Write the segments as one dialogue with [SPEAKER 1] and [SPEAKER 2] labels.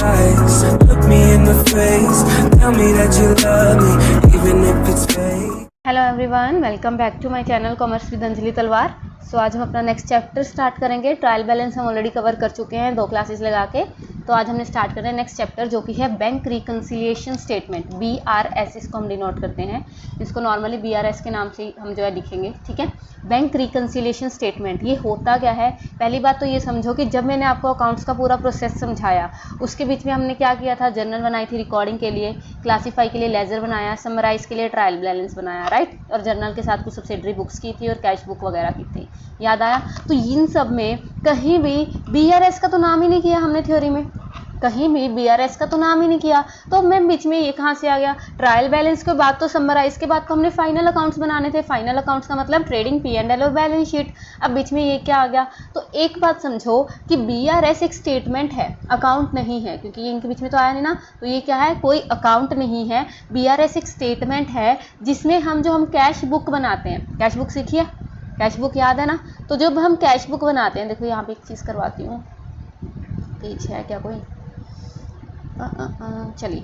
[SPEAKER 1] lies. Look me in the face, tell me that you love me, even if it's fake.
[SPEAKER 2] Hello everyone, welcome back to my channel commerce with Anjali Talwar. So आज हम अपना next chapter start करेंगे। Trial balance हम already cover कर चुके हैं 2 classes लगा के। तो आज हमने स्टार्ट कर रहे हैं नेक्स्ट चैप्टर, जो कि है बैंक रिकन्सिलिएशन स्टेटमेंट, BRS इसको हम डिनोट करते हैं। इसको नॉर्मली BRS के नाम से हम जो है लिखेंगे, ठीक है। बैंक रिकन्सिलिएशन स्टेटमेंट ये होता क्या है? पहली बात तो ये समझो कि जब मैंने आपको अकाउंट्स का पूरा प्रोसेस समझाया, उसके बीच में हमने क्या किया था, जर्नल बनाई थी रिकॉर्डिंग के लिए, क्लासीफाई के लिए लेजर बनाया, समराइज के लिए ट्रायल बैलेंस बनाया, राइट। और जर्नल के साथ कुछ सब्सिडरी बुक्स की थी और कैश बुक वगैरह की थी, याद आया? तो इन सब में कहीं भी BRS का तो नाम ही नहीं किया हमने थ्योरी में, कहीं भी BRS का तो नाम ही नहीं किया। तो मैं बीच में ये कहाँ से आ गया? ट्रायल बैलेंस के बाद तो समराइज के बाद तो हमने फाइनल अकाउंट्स बनाने थे। फाइनल अकाउंट्स का मतलब ट्रेडिंग P&L और बैलेंस शीट। अब बीच में ये क्या आ गया? तो एक बात समझो कि BRS एक स्टेटमेंट है, अकाउंट नहीं है, क्योंकि ये इनके बीच में तो आया नहीं ना। तो ये क्या है? कोई अकाउंट नहीं है। BRS एक स्टेटमेंट है जिसमें हम कैश बुक बनाते हैं। कैश बुक सीखिए, कैश बुक याद है ना? तो जब हम कैश बुक बनाते हैं, देखो यहाँ पे एक चीज़ करवाती हूँ, पेज है क्या कोई? चलिए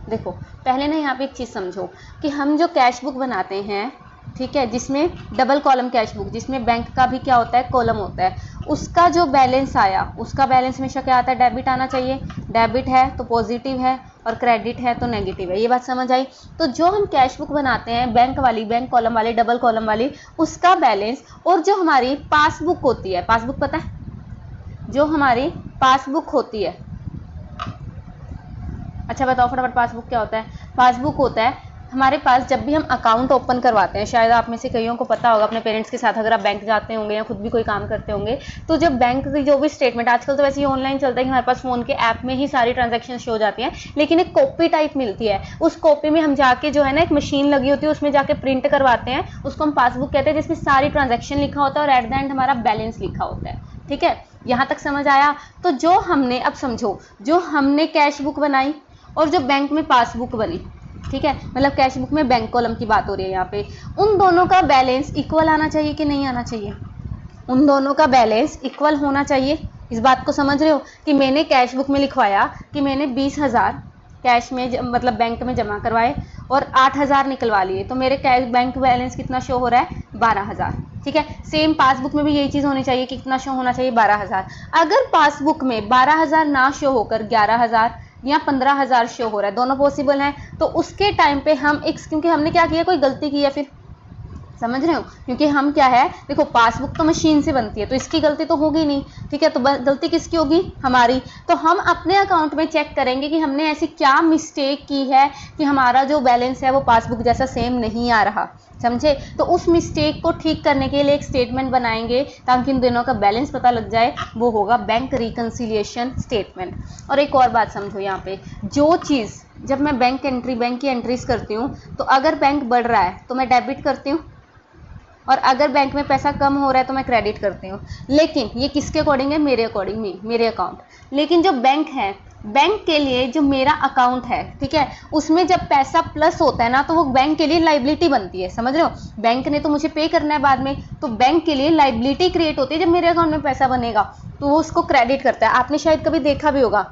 [SPEAKER 2] देखो, पहले ना यहाँ पे एक चीज़ समझो कि हम जो कैश बुक बनाते हैं, ठीक है, जिसमें डबल कॉलम कैश बुक, जिसमें बैंक का भी क्या होता है, कॉलम होता है, उसका जो बैलेंस आया, उसका बैलेंस हमेशा क्या आता है? डेबिट आना चाहिए। डेबिट है तो पॉजिटिव है और क्रेडिट है तो नेगेटिव है। ये बात समझ आई? तो जो हम कैश बुक बनाते हैं, बैंक वाली, बैंक कॉलम वाली, डबल कॉलम वाली, उसका बैलेंस, और जो हमारी पासबुक होती है, पासबुक पता है? जो हमारी पासबुक होती है, अच्छा बताओ फटाफट, पासबुक क्या होता है? पासबुक होता है हमारे पास जब भी हम अकाउंट ओपन करवाते हैं। शायद आप में से कईयों को पता होगा अपने पेरेंट्स के साथ, अगर आप बैंक जाते होंगे या खुद भी कोई काम करते होंगे, तो जब बैंक की जो भी स्टेटमेंट, आजकल तो वैसे ही ऑनलाइन चलता है कि हमारे पास फोन के ऐप में ही सारी ट्रांजैक्शन शो हो जाती है, लेकिन एक कॉपी टाइप मिलती है। उस कॉपी में हम जाके जो है ना, एक मशीन लगी होती है, उसमें जाके प्रिंट करवाते हैं, उसको हम पासबुक कहते हैं, जिसमें सारी ट्रांजैक्शन लिखा होता है और एट द एंड हमारा बैलेंस लिखा होता है, ठीक है। यहाँ तक समझ आया? तो जो हमने, अब समझो, जो हमने कैश बुक बनाई और जो बैंक में पासबुक बनी, ठीक है, मतलब कैश बुक में बैंक कॉलम की बात हो रही है यहाँ पे, उन दोनों का बैलेंस इक्वल आना चाहिए कि नहीं आना चाहिए? उन दोनों का बैलेंस इक्वल होना चाहिए। इस बात को समझ रहे हो कि मैंने कैश बुक में लिखवाया कि मैंने 20,000 कैश में मतलब बैंक में जमा करवाए और 8,000 निकलवा लिए, तो मेरे कैश बैंक बैलेंस कितना शो हो रहा है? 12,000, ठीक है। सेम पासबुक में भी यही चीज़ होनी चाहिए कि कितना शो होना चाहिए? 12,000। अगर पासबुक में 12,000 ना शो होकर 11,000 या 15,000 शो हो रहा है, दोनों पॉसिबल हैं, तो उसके टाइम पे हम एक, क्योंकि हमने क्या किया, कोई गलती की है, फिर समझ रहे हो? क्योंकि हम क्या है, देखो पासबुक तो मशीन से बनती है, तो इसकी गलती तो होगी नहीं, ठीक है। तो गलती किसकी होगी? हमारी। तो हम अपने अकाउंट में चेक करेंगे कि हमने ऐसी क्या मिस्टेक की है कि हमारा जो बैलेंस है वो पासबुक जैसा सेम नहीं आ रहा, समझे? तो उस मिस्टेक को ठीक करने के लिए एक स्टेटमेंट बनाएंगे ताकि इन दोनों का बैलेंस पता लग जाए, वो होगा बैंक रिकन्सिलिएशन स्टेटमेंट। और एक और बात समझो यहाँ पे, जो चीज़ जब मैं बैंक की एंट्रीज करती हूँ, तो अगर बैंक बढ़ रहा है तो मैं डेबिट करती हूँ, और अगर बैंक में पैसा कम हो रहा है तो मैं क्रेडिट करती हूँ। लेकिन ये किसके अकॉर्डिंग है? मेरे अकॉर्डिंग में, मेरे अकाउंट। लेकिन जो बैंक है, बैंक के लिए जो मेरा अकाउंट है, ठीक है, उसमें जब पैसा प्लस होता है ना, तो वो बैंक के लिए लाइबिलिटी बनती है, समझ रहे हो? बैंक ने तो मुझे पे करना है बाद में, तो बैंक के लिए लाइबिलिटी क्रिएट होती है। जब मेरे अकाउंट में पैसा बनेगा तो वो उसको क्रेडिट करता है। आपने शायद कभी देखा भी होगा,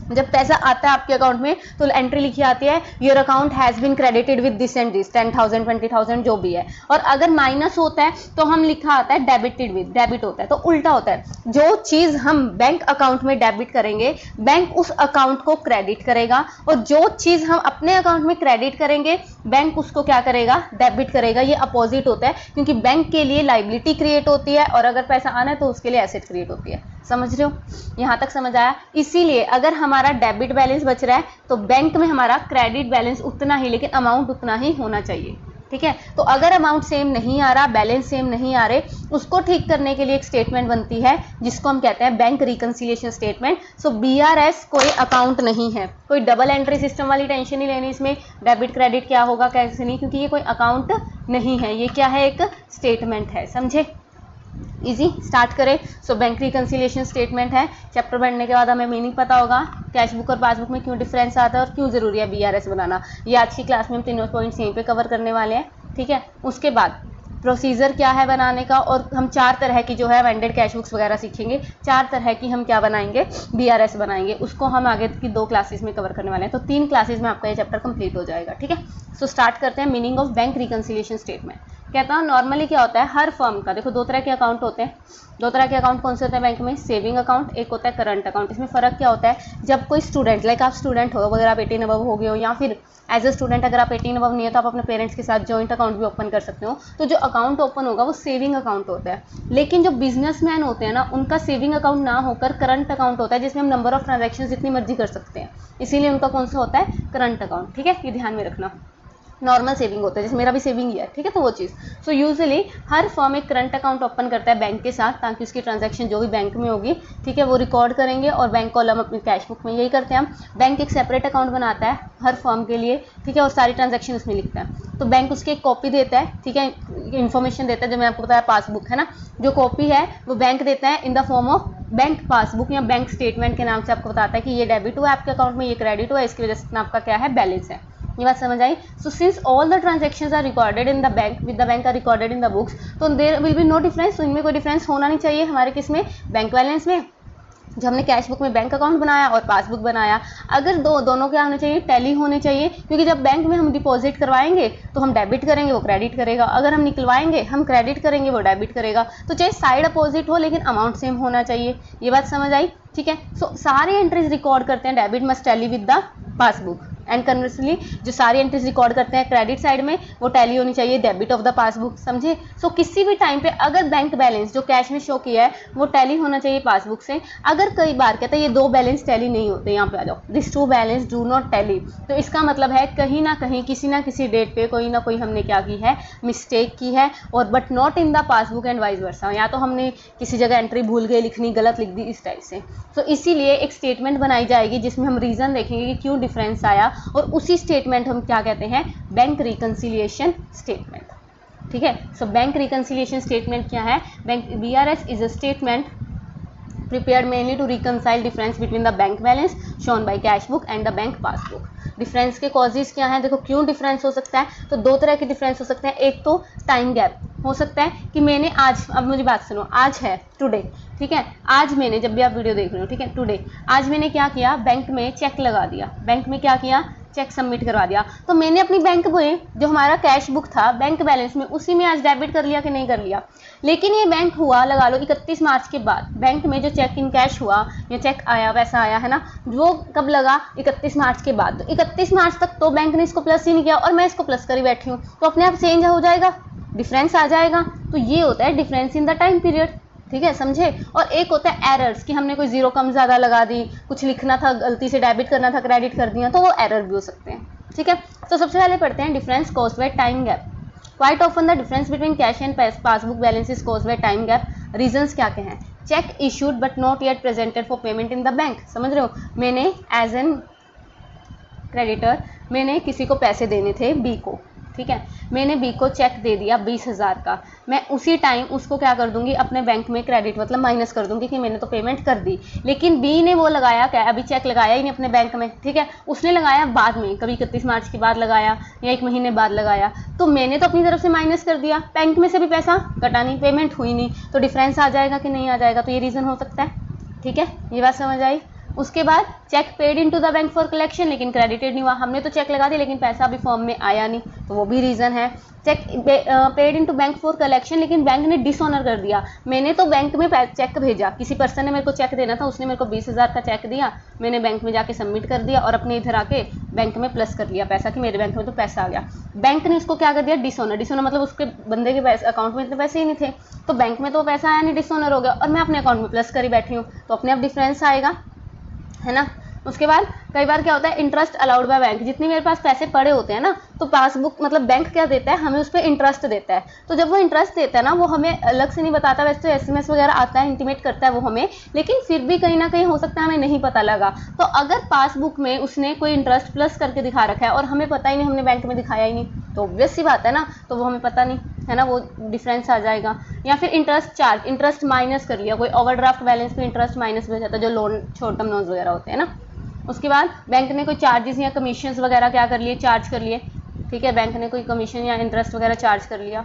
[SPEAKER 2] जब पैसा आता है आपके अकाउंट में तो एंट्री लिखी आती है, your account has been credited with this and this, 10,000 20,000 जो भी है। और अगर माइनस होता है तो हम लिखा आता है डेबिटेड विद, डेबिट होता है। तो उल्टा होता है, जो चीज हम बैंक अकाउंट में डेबिट करेंगे, बैंक उस अकाउंट को क्रेडिट करेगा, और जो चीज हम अपने अकाउंट में क्रेडिट करेंगे, बैंक उसको क्या करेगा? डेबिट करेगा। ये अपोजिट होता है, क्योंकि बैंक के लिए लाइबिलिटी क्रिएट होती है और अगर पैसा आना है तो उसके लिए एसेट क्रिएट होती है। समझ रहे हो? यहाँ तक समझ आया? इसीलिए अगर हमारा डेबिट बैलेंस बच रहा है तो बैंक में हमारा क्रेडिट बैलेंस उतना ही, लेकिन अमाउंट उतना ही होना चाहिए, ठीक है। तो अगर अमाउंट सेम नहीं आ रहा, बैलेंस सेम नहीं आ रहे, उसको ठीक करने के लिए एक स्टेटमेंट बनती है जिसको हम कहते हैं बैंक रिकन्सिलिएशन स्टेटमेंट। सो BRS कोई अकाउंट नहीं है, कोई डबल एंट्री सिस्टम वाली टेंशन नहीं लेनी इसमें, डेबिट क्रेडिट क्या होगा कैसे नहीं, क्योंकि ये कोई अकाउंट नहीं है, ये क्या है? एक स्टेटमेंट है, समझे? इजी, स्टार्ट करें। सो बैंक रिकन्सिलिएशन स्टेटमेंट है। चैप्टर बढ़ने के बाद हमें मीनिंग पता होगा, कैश बुक और पासबुक में क्यों डिफरेंस आता है और क्यों जरूरी है BRS बनाना। ये आज की क्लास में हम तीनों पॉइंट्स यहीं पे कवर करने वाले हैं, ठीक है। उसके बाद प्रोसीजर क्या है बनाने का, और हम 4 तरह की जो है वेंडेड कैश बुक्स वगैरह सीखेंगे। 4 तरह की हम क्या बनाएंगे, BRS बनाएंगे, उसको हम आगे की 2 क्लासेस में कवर करने वाले हैं। तो 3 क्लासेस में आपका ये चैप्टर कंप्लीट हो जाएगा, ठीक है। सो स्टार्ट करते हैं meaning of bank reconciliation statement. कहता हूँ नॉर्मली क्या होता है, हर फर्म का देखो 2 तरह के अकाउंट होते हैं। 2 तरह के अकाउंट कौन से होते हैं बैंक में, सेविंग अकाउंट, एक होता है करंट अकाउंट। इसमें फ़र्क क्या होता है, जब कोई स्टूडेंट, लाइक आप स्टूडेंट हो, अगर आप 18 अबव हो गए हो, या फिर एज अ स्टूडेंट अगर आप 18 अबव नहीं है तो आप अपने पेरेंट्स के साथ जॉइंट अकाउंट भी ओपन कर सकते हो। तो जो अकाउंट ओपन होगा वो सेविंग अकाउंट होता है। लेकिन जो बिजनेसमैन होते हैं ना, उनका सेविंग अकाउंट ना होकर करंट अकाउंट होता है, जिसमें हम नंबर ऑफ ट्रांजेक्शन जितनी मर्जी कर सकते हैं, इसीलिए उनका कौन सा होता है, करंट अकाउंट, ठीक है। ये ध्यान में रखना। नॉर्मल सेविंग होता है, जैसे मेरा भी सेविंग ही है, ठीक है, तो वो चीज़। सो यूजुअली हर फर्म एक करंट अकाउंट ओपन करता है बैंक के साथ, ताकि उसकी ट्रांजैक्शन जो भी बैंक में होगी, ठीक है, वो रिकॉर्ड करेंगे और बैंक कॉलम अपनी कैश बुक में। यही करते हैं हम। बैंक एक सेपरेट अकाउंट बनाता है हर फर्म के लिए, ठीक है, और सारी ट्रांजैक्शन उसमें लिखता है। तो बैंक उसकी एक कॉपी देता है, ठीक है, इन्फॉर्मेशन देता है, जो मैं आपको बताया पासबुक है ना, जो कॉपी है वो बैंक देता है in the form of bank passbook या बैंक स्टेटमेंट के नाम से आपको बताता है कि ये डेबिट हुआ है आपके अकाउंट में, ये क्रेडिट हुआ है, इसकी वजह से आपका क्या है, बैलेंस है। ये बात समझ आई। So since all the transactions are recorded in the bank, with the bank are recorded in the books, तो there will be no difference. तो इनमें कोई डिफरेंस होना नहीं चाहिए हमारे किस में, बैंक बैलेंस में, जो हमने कैश बुक में बैंक अकाउंट बनाया और पासबुक बनाया। अगर दोनों क्या होने चाहिए, टैली होने चाहिए, क्योंकि जब बैंक में हम डिपॉजिट करवाएंगे तो हम डेबिट करेंगे, वो क्रेडिट करेगा। अगर हम निकलवाएंगे, हम क्रेडिट करेंगे, वो डेबिट करेगा। तो चाहे साइड अपोजिट हो, लेकिन अमाउंट सेम होना चाहिए। ये बात समझ आई, ठीक है। सो सारी एंट्रीज रिकॉर्ड करते हैं, debit must tally with the passbook, and conversely जो सारी एंट्रीज रिकॉर्ड करते हैं क्रेडिट साइड में, वो टैली होनी चाहिए डेबिट ऑफ द पासबुक, समझे। सो किसी भी टाइम पे अगर बैंक बैलेंस जो कैश में शो किया है वो टैली होना चाहिए पासबुक से। अगर कई बार कहते हैं ये 2 बैलेंस टैली नहीं होते, यहाँ पे आ जाओ, this 2 balance do not tally, तो इसका मतलब है कहीं ना कहीं किसी ना किसी डेट पे कोई ना कोई हमने क्या की है, मिस्टेक की है, और but not in the passbook and vice versa. या तो हमने किसी जगह एंट्री भूल गई लिखनी, गलत लिख दी, इस टाइप से। तो इसीलिए एक स्टेटमेंट बनाई जाएगी जिसमें हम रीज़न देखेंगे कि क्यों डिफरेंस आया, और उसी स्टेटमेंट हम क्या कहते हैं, बैंक रिकंसिलिएशन स्टेटमेंट, ठीक है। सो बैंक रिकंसिलिएशन स्टेटमेंट क्या है, bank BRS is a statement prepared mainly to reconcile difference between the bank balance shown by cash book and the bank passbook। Difference के causes क्या हैं, देखो क्यों difference हो सकता है, तो 2 तरह के डिफरेंस हो सकते हैं। एक तो टाइम गैप हो सकता है कि मैंने आज, अब मुझे बात सुनो, आज है टुडे, ठीक है, आज मैंने, जब भी आप वीडियो देख रहे हो, ठीक है, टुडे, आज मैंने क्या किया, बैंक में चेक लगा दिया, बैंक में क्या किया, चेक सबमिट करवा दिया। तो मैंने अपनी बैंक में जो हमारा कैश बुक था बैंक बैलेंस में, उसी में आज डेबिट कर लिया कि नहीं कर लिया। लेकिन ये बैंक हुआ, लगा लो 31 मार्च के बाद, बैंक में जो चेक इन कैश हुआ या चेक आया, वैसा आया है ना, वो कब लगा, 31 मार्च के बाद। तो 31 मार्च तक तो बैंक ने इसको प्लस ही नहीं किया और मैं इसको प्लस करी बैठी हूँ, तो अपने आप चेंज हो जाएगा, डिफरेंस आ जाएगा। तो ये होता है difference in the time period, ठीक है, समझे। और एक होता है एरर्स, कि हमने कोई जीरो कम ज़्यादा लगा दी, कुछ लिखना था गलती से डेबिट करना था क्रेडिट कर दिया, तो वो एरर भी हो सकते हैं, ठीक है। तो सबसे पहले पढ़ते हैं difference caused by time gap. Quite often the difference between cash and passbook balance is caused by time gap. Reasons क्या क्या हैं, check issued but not yet presented for payment in the bank, समझ रहे हो, मैंने as an creditor मैंने किसी को पैसे देने थे बी को, ठीक है, मैंने बी को चेक दे दिया 20,000 का, मैं उसी टाइम उसको क्या कर दूंगी, अपने बैंक में क्रेडिट मतलब माइनस कर दूंगी कि मैंने तो पेमेंट कर दी। लेकिन बी ने वो लगाया क्या, अभी चेक लगाया ही नहीं अपने बैंक में, ठीक है, उसने लगाया बाद में, कभी 31 मार्च के बाद लगाया या 1 महीने बाद लगाया, तो मैंने तो अपनी तरफ से माइनस कर दिया, बैंक में से भी पैसा कटा नहीं, पेमेंट हुई नहीं, तो डिफरेंस आ जाएगा कि नहीं आ जाएगा, तो ये रीज़न हो सकता है, ठीक है, ये बात समझ आई। उसके बाद cheque paid into the bank for collection, लेकिन क्रेडिटेड नहीं हुआ, हमने तो चेक लगा दिया लेकिन पैसा अभी फॉर्म में आया नहीं, तो वो भी रीज़न है। Cheque paid into bank for collection, लेकिन बैंक ने डिसऑनर कर दिया, मैंने तो बैंक में चेक भेजा, किसी पर्सन ने मेरे को चेक देना था, उसने मेरे को 20,000 का चेक दिया, मैंने बैंक में जाके सबमिट कर दिया और अपने इधर आके बैंक में प्लस कर लिया पैसा कि मेरे बैंक में तो पैसा आ गया। बैंक ने उसको क्या कर दिया, डिसऑनर, डिसऑनर मतलब उसके बंदे के अकाउंट में इतने पैसे ही नहीं थे, तो बैंक में तो पैसा आया नहीं, डिसऑनर हो गया, और मैं अपने अकाउंट में प्लस करी बैठी हूँ, तो अपने आप डिफरेंस आएगा, है ना। उसके बाद कई बार क्या होता है, इंटरेस्ट अलाउड बाय बैंक, जितने मेरे पास पैसे पड़े होते हैं ना, तो पासबुक मतलब बैंक क्या देता है, हमें उस पर इंटरेस्ट देता है, तो जब वो इंटरेस्ट देता है ना, वो हमें अलग से नहीं बताता, वैसे तो SMS वगैरह आता है, इंटीमेट करता है वो हमें, लेकिन फिर भी कहीं ना कहीं हो सकता है हमें नहीं पता लगा। तो अगर पासबुक में उसने कोई इंटरेस्ट प्लस करके दिखा रखा है और हमें पता ही नहीं, हमने बैंक में दिखाया ही नहीं, तो ऑब्वियस सी बात है ना, तो वो हमें पता नहीं है ना, वो डिफरेंस आ जाएगा। या फिर इंटरेस्ट चार्ज, इंटरेस्ट माइनस कर लिया, कोई ओवरड्राफ्ट बैलेंस पे इंटरेस्ट माइनस हो जाता है, जो लोन शॉर्ट टर्म लोन्स वगैरह होते हैं ना। उसके बाद बैंक ने कोई चार्जेस या कमीशन वगैरह क्या कर लिए, चार्ज कर लिए, ठीक है, बैंक ने कोई कमीशन या इंटरेस्ट वगैरह चार्ज कर लिया,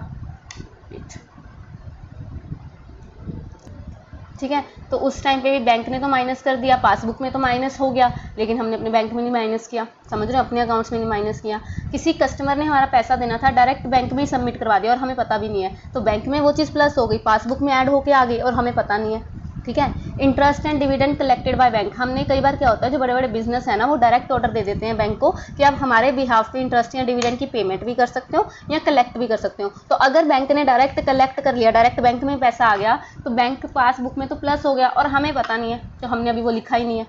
[SPEAKER 2] ठीक है। तो उस टाइम पे भी बैंक ने तो माइनस कर दिया, पासबुक में तो माइनस हो गया, लेकिन हमने अपने बैंक में नहीं माइनस किया, समझ रहे हो, अपने अकाउंट्स में नहीं माइनस किया। किसी कस्टमर ने हमारा पैसा देना था, डायरेक्ट बैंक में ही सबमिट करवा दिया और हमें पता भी नहीं है, तो बैंक में वो चीज़ प्लस हो गई, पासबुक में ऐड होके आ गई और हमें पता नहीं है। ठीक है। Interest and dividend collected by bank, हमने कई बार क्या होता है, जो बड़े बड़े बिजनेस है ना, वो डायरेक्ट ऑर्डर दे देते हैं बैंक को कि आप हमारे बिहाफ पे इंटरेस्ट या डिविडेंड की पेमेंट भी कर सकते हो या कलेक्ट भी कर सकते हो। तो अगर बैंक ने डायरेक्ट कलेक्ट कर लिया, डायरेक्ट बैंक में पैसा आ गया, तो बैंक पासबुक में तो प्लस हो गया और हमें पता नहीं है, तो हमने अभी वो लिखा ही नहीं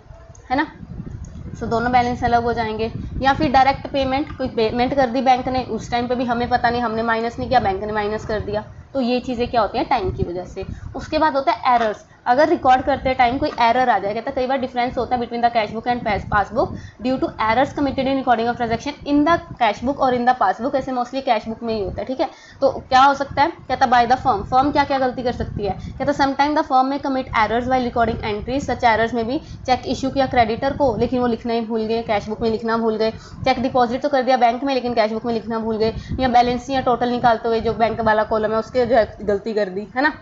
[SPEAKER 2] है ना। सो दोनों बैलेंस अलग हो जाएंगे। या फिर डायरेक्ट पेमेंट, कोई पेमेंट कर दी बैंक ने, उस टाइम पे भी हमें पता नहीं, हमने माइनस नहीं किया, बैंक ने माइनस कर दिया। तो ये चीज़ें क्या होती हैं, टाइम की वजह से। उसके बाद होता है एरर्स, अगर रिकॉर्ड करते टाइम कोई एरर आ जाए, कहता है कई बार डिफरेंस होता है between the cash book and passbook due to errors committed in recording of transaction in the cash book और इन द पासबुक, ऐसे मोस्टली कैश बुक में ही होता है। ठीक है। तो क्या हो सकता है, कहता बाय द फर्म, फर्म क्या क्या गलती कर सकती है, कहता समटाइम द फर्म में commit errors while recording entries, such errors में भी चेक इशू किया क्रेडिटर को लेकिन वो लिखना ही भूल गए, कैश बुक में लिखना भूल गए, चेक डिपॉजिट तो कर दिया बैंक में लेकिन कैश बुक में लिखना भूल गए, या बैलेंस या टोटल निकालते हुए जो बैंक वाला कॉलम है उसके जो है गलती कर दी, है ना।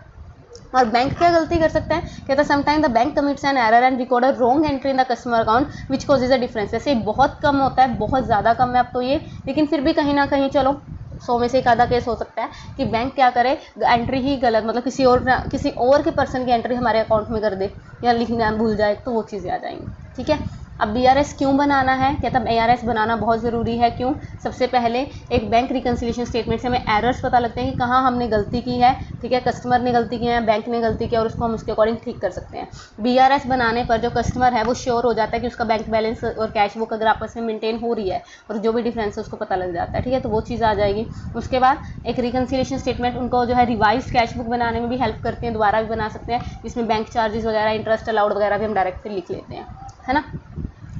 [SPEAKER 2] और बैंक क्या गलती कर सकता है, कहता है sometime the bank commits an error and record a wrong entry in the customer account which causes a difference. वैसे बहुत कम होता है, बहुत ज़्यादा कम है अब तो ये, लेकिन फिर भी कहीं ना कहीं चलो 100 में से एक आधा केस हो सकता है कि बैंक क्या करे, एंट्री ही गलत, मतलब किसी और के पर्सन की एंट्री हमारे अकाउंट में कर दे या लिखना भूल जाए, तो वो चीज़ें आ जाएंगी। ठीक है। अब BRS क्यों बनाना है, कहता है BRS बनाना बहुत ज़रूरी है। क्यों, सबसे पहले एक बैंक रिकन्सिलिएशन स्टेटमेंट से हमें एरर्स पता लगते हैं कि कहाँ हमने गलती की है। ठीक है, कस्टमर ने गलती की है, बैंक ने गलती की है, और उसको हम उसके अकॉर्डिंग ठीक कर सकते हैं। BRS बनाने पर जो कस्टमर है वो श्योर हो जाता है कि उसका बैंक बैलेंस और कैश बुक अगर आपस में मेंटेन हो रही है और जो भी डिफरेंस है उसको पता लग जाता है। ठीक है, तो वो चीज़ आ जाएगी। उसके बाद एक रिकन्सिलिएशन स्टेटमेंट उनको जो है रिवाइज कैश बुक बनाने में भी हेल्प करते हैं, दोबारा भी बना सकते हैं, जिसमें बैंक चार्जेस वगैरह, इंटरेस्ट अलाउड वगैरह भी हम डायरेक्ट फिर लिख लेते हैं, है ना।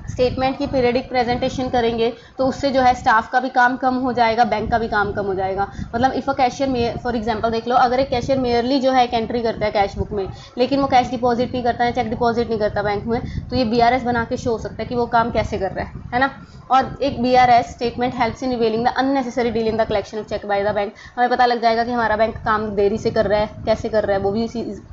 [SPEAKER 2] स्टेटमेंट की पीरियडिक प्रेजेंटेशन करेंगे तो उससे जो है स्टाफ का भी काम कम हो जाएगा, बैंक का भी काम कम हो जाएगा। मतलब if a cashier, for example देख लो, अगर एक कैशियर मेयरली जो है एक एंट्री करता है कैश बुक में, लेकिन वो कैश डिपॉजिट नहीं करता है, चेक डिपॉजिट नहीं करता बैंक में, तो ये BRS बना के शो हो सकता है कि वो काम कैसे कर रहा है ना। और एक BRS statement helps in revealing the unnecessary delay in the collection of cheque by the bank. हमें पता लग जाएगा कि हमारा बैंक काम देरी से कर रहा है, कैसे कर रहा है, वो भी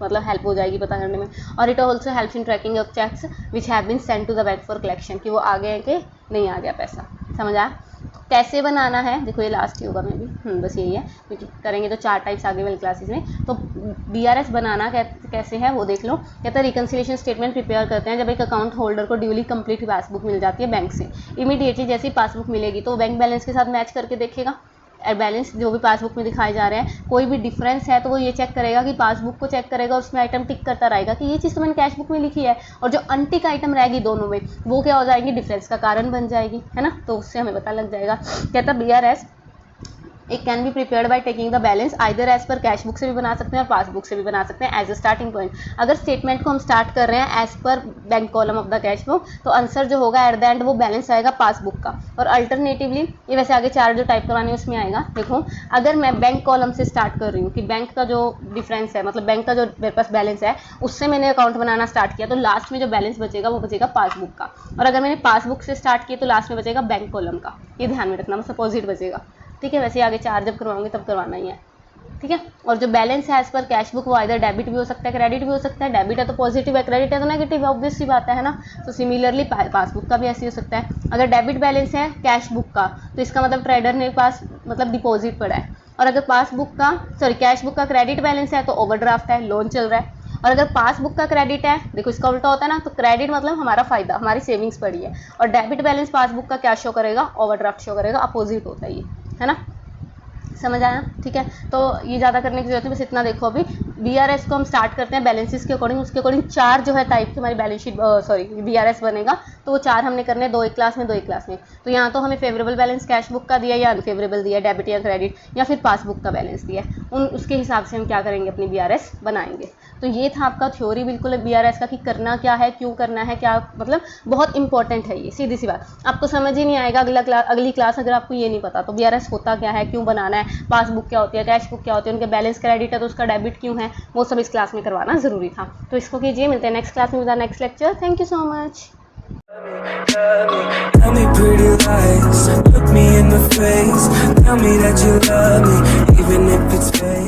[SPEAKER 2] मतलब हेल्प हो जाएगी पता करने में। और it also helps in tracking of cheques which have been send to the bank for collection, कि वो आ गए कि नहीं आ गया पैसा। समझ आया। कैसे बनाना है, देखो ये लास्ट ही होगा में भी, बस यही है, क्योंकि करेंगे तो 4 टाइप्स आगे वाली क्लासेस में। तो BRS बनाना कैसे है वो देख लो। कहता है रिकन्सिलिएशन स्टेटमेंट प्रिपेयर करते हैं जब एक अकाउंट होल्डर को ड्यूली कंप्लीट पासबुक मिल जाती है बैंक से। इमीडिएटली जैसी पासबुक मिलेगी तो बैंक बैलेंस के साथ मैच करके देखेगा, बैलेंस जो भी पासबुक में दिखाए जा रहे हैं, कोई भी डिफरेंस है तो वो ये चेक करेगा कि पासबुक को चेक करेगा, उसमें आइटम टिक करता रहेगा कि ये चीज़ तो मैंने कैश बुक में लिखी है, और जो अनटिक आइटम रहेगी दोनों में वो क्या हो जाएंगी, डिफरेंस का कारण बन जाएगी, है ना। तो उससे हमें पता लग जाएगा। कहता BRS it can be prepared by taking the balance either as per cash book से भी बना सकते हैं और पासबुक से भी बना सकते हैं एज अ स्टार्टिंग पॉइंट। अगर स्टेटमेंट को हम स्टार्ट कर रहे हैं as per bank column of the cash book, तो आंसर जो होगा एट द एंड वो बैलेंस आएगा पासबुक का। और अल्टरनेटिवली ये वैसे आगे 4 जो टाइप करवाने उसमें आएगा। देखो, अगर मैं बैंक कॉलम से स्टार्ट कर रही हूँ कि बैंक का जो डिफरेंस है, मतलब बैंक का जो मेरे पास बैलेंस है उससे मैंने अकाउंट बनाना स्टार्ट किया, तो लास्ट में जो बैलेंस बचेगा वो बचेगा पासबुक का। और अगर मैंने पासबुक से स्टार्ट किया तो लास्ट में बचेगा बैंक कॉलम का। ये ध्यान में रखना, बस अपोजिट बचेगा। ठीक है, वैसे आगे 4 जब करवाऊंगी तब करवाना ही है। ठीक है। और जो बैलेंस है एज पर कैश बुक वो इधर डेबिट भी हो सकता है, क्रेडिट भी हो सकता है। डेबिट है तो पॉजिटिव है, क्रेडिट है तो नेगेटिव है, ऑब्वियस सी बात है ना। तो सिमिलरली पासबुक का भी ऐसे हो सकता है। अगर डेबिट बैलेंस है कैश बुक का तो इसका मतलब ट्रेडर ने पास मतलब डिपॉजिट पड़ा है। और अगर कैश बुक का क्रेडिट बैलेंस है तो ओवरड्राफ्ट है, लोन चल रहा है। और अगर पासबुक का क्रेडिट है, देखो इसका उल्टा होता है ना, तो क्रेडिट मतलब हमारा फायदा, हमारी सेविंग्स पड़ी है। और डेबिट बैलेंस पासबुक का क्या शो करेगा, ओवरड्राफ्ट शो करेगा, अपोजिट होता है ये, है ना। समझ आया। ठीक है, तो ये ज़्यादा करने की जरूरत नहीं, बस इतना देखो। अभी BRS को हम स्टार्ट करते हैं बैलेंसेस के अकॉर्डिंग, उसके अकॉर्डिंग 4 जो है टाइप की हमारी बैलेंस शीट BRS बनेगा। तो वो 4 हमने करने 2 एक क्लास में 2 एक क्लास में। तो यहाँ तो हमें फेवरेबल बैलेंस कैश बुक का दिया या अनफेवरेबल दिया, डेबिट या क्रेडिट, या फिर पासबुक का बैलेंस दिया, उसके हिसाब से हम क्या करेंगे, अपनी BRS बनाएंगे। तो ये था आपका थ्योरी बिल्कुल BRS का, कि करना क्या है, क्यों करना है, क्या मतलब बहुत इंपॉर्टेंट है ये, सीधी सी बात। आपको समझ ही नहीं आएगा अगली क्लास अगर आपको ये नहीं पता। तो BRS होता क्या है, क्यों बनाना है, पासबुक क्या होती है, कैश बुक क्या होती है, उनके बैलेंस क्रेडिट है तो उसका डेबिट क्यों है, वो सब इस क्लास में करवाना जरूरी था। तो इसको कीजिए, मिलते हैं नेक्स्ट क्लास में with next lecture. Thank you so much.
[SPEAKER 1] Tell me pretty lies, look me in the face, tell me that you love me, even if it's fake.